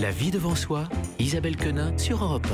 La vie devant soi, Isabelle Quenin sur Europe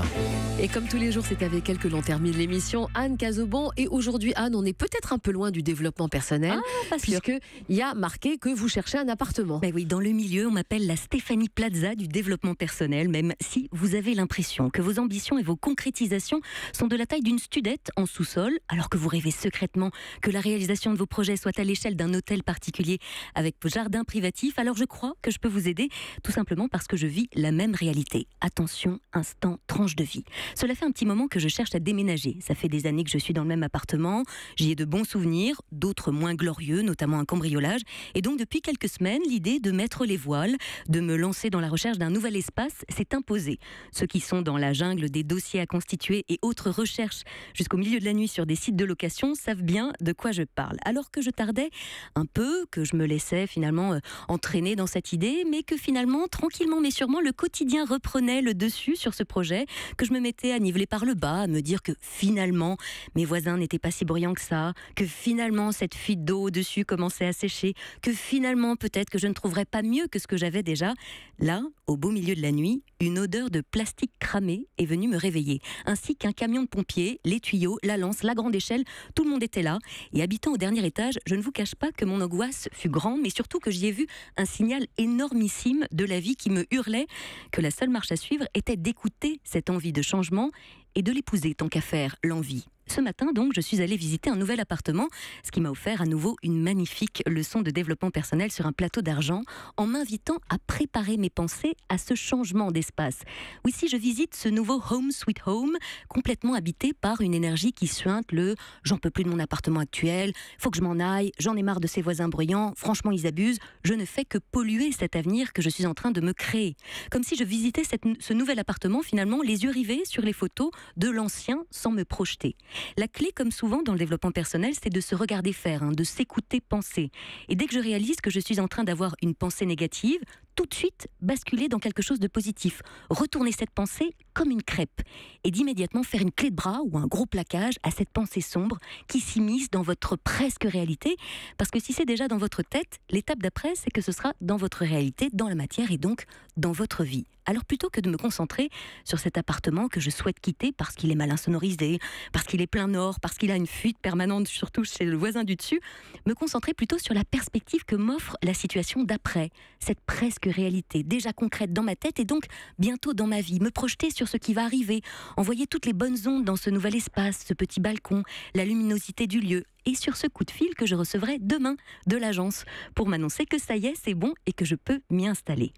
1. Et comme tous les jours, c'est avec elle que l'on termine l'émission. Anne Cazobon. Et aujourd'hui, Anne, on est peut-être un peu loin du développement personnel. Puisqu'il y a marqué que vous cherchez un appartement. Ben oui, dans le milieu, on m'appelle la Stéphanie Plaza du développement personnel, même si vous avez l'impression que vos ambitions et vos concrétisations sont de la taille d'une studette en sous-sol, alors que vous rêvez secrètement que la réalisation de vos projets soit à l'échelle d'un hôtel particulier avec vos jardins privatifs. Alors je crois que je peux vous aider, tout simplement parce que je vis la même réalité. Attention, instant, tranche de vie. Cela fait un petit moment que je cherche à déménager. Ça fait des années que je suis dans le même appartement. J'y ai de bons souvenirs, d'autres moins glorieux, notamment un cambriolage. Et donc, depuis quelques semaines, l'idée de mettre les voiles, de me lancer dans la recherche d'un nouvel espace s'est imposée. Ceux qui sont dans la jungle des dossiers à constituer et autres recherches jusqu'au milieu de la nuit sur des sites de location savent bien de quoi je parle. Alors que je tardais un peu, que je me laissais finalement entraîner dans cette idée, mais que finalement, tranquillement mais sûrement, le quotidien reprenait le dessus sur ce projet, que je me mettais à niveler par le bas, à me dire que finalement, mes voisins n'étaient pas si bruyants que ça, que finalement, cette fuite d'eau au-dessus commençait à sécher, que finalement, peut-être que je ne trouverais pas mieux que ce que j'avais déjà. Là, au beau milieu de la nuit, une odeur de plastique cramé est venue me réveiller, ainsi qu'un camion de pompiers, les tuyaux, la lance, la grande échelle, tout le monde était là. Et habitant au dernier étage, je ne vous cache pas que mon angoisse fut grande, mais surtout que j'y ai vu un signal énormissime de la vie qui me hurlait que la seule marche à suivre était d'écouter cette envie de changement et de l'épouser tant qu'à faire l'envie. Ce matin, donc, je suis allée visiter un nouvel appartement, ce qui m'a offert à nouveau une magnifique leçon de développement personnel sur un plateau d'argent, en m'invitant à préparer mes pensées à ce changement d'espace. Oui, si je visite ce nouveau Home Sweet Home, complètement habité par une énergie qui suinte le « j'en peux plus de mon appartement actuel, faut que je m'en aille, j'en ai marre de ces voisins bruyants, franchement ils abusent, je ne fais que polluer cet avenir que je suis en train de me créer ». Comme si je visitais ce nouvel appartement, finalement, les yeux rivés sur les photos de l'ancien sans me projeter. La clé, comme souvent dans le développement personnel, c'est de se regarder faire, de s'écouter penser. Et dès que je réalise que je suis en train d'avoir une pensée négative, tout de suite basculer dans quelque chose de positif. Retourner cette pensée comme une crêpe. Et d'immédiatement faire une clé de bras ou un gros plaquage à cette pensée sombre qui s'immisce dans votre presque réalité. Parce que si c'est déjà dans votre tête, l'étape d'après, c'est que ce sera dans votre réalité, dans la matière et donc dans votre vie. Alors plutôt que de me concentrer sur cet appartement que je souhaite quitter parce qu'il est mal insonorisé, parce qu'il est plein nord, parce qu'il a une fuite permanente, surtout chez le voisin du dessus, me concentrer plutôt sur la perspective que m'offre la situation d'après, cette presque réalité déjà concrète dans ma tête et donc bientôt dans ma vie, me projeter sur ce qui va arriver, envoyer toutes les bonnes ondes dans ce nouvel espace, ce petit balcon, la luminosité du lieu et sur ce coup de fil que je recevrai demain de l'agence pour m'annoncer que ça y est, c'est bon et que je peux m'y installer.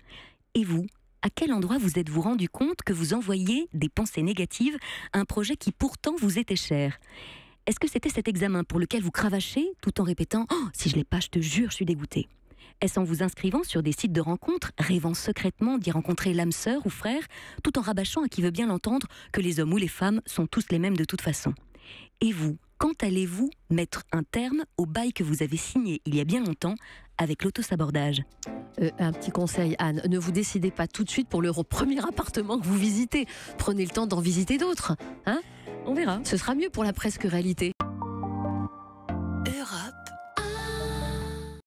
Et vous ? À quel endroit vous êtes-vous rendu compte que vous envoyiez des pensées négatives à un projet qui pourtant vous était cher ? Est-ce que c'était cet examen pour lequel vous cravachez tout en répétant « Oh, si je l'ai pas, je te jure, je suis dégoûté ». Est-ce en vous inscrivant sur des sites de rencontres, rêvant secrètement d'y rencontrer l'âme sœur ou frère, tout en rabâchant à qui veut bien l'entendre que les hommes ou les femmes sont tous les mêmes de toute façon ? Et vous, quand allez-vous mettre un terme au bail que vous avez signé il y a bien longtemps avec l'autosabordage ? Un petit conseil, Anne, ne vous décidez pas tout de suite pour le premier appartement que vous visitez. Prenez le temps d'en visiter d'autres. On verra. Ce sera mieux pour la presque réalité.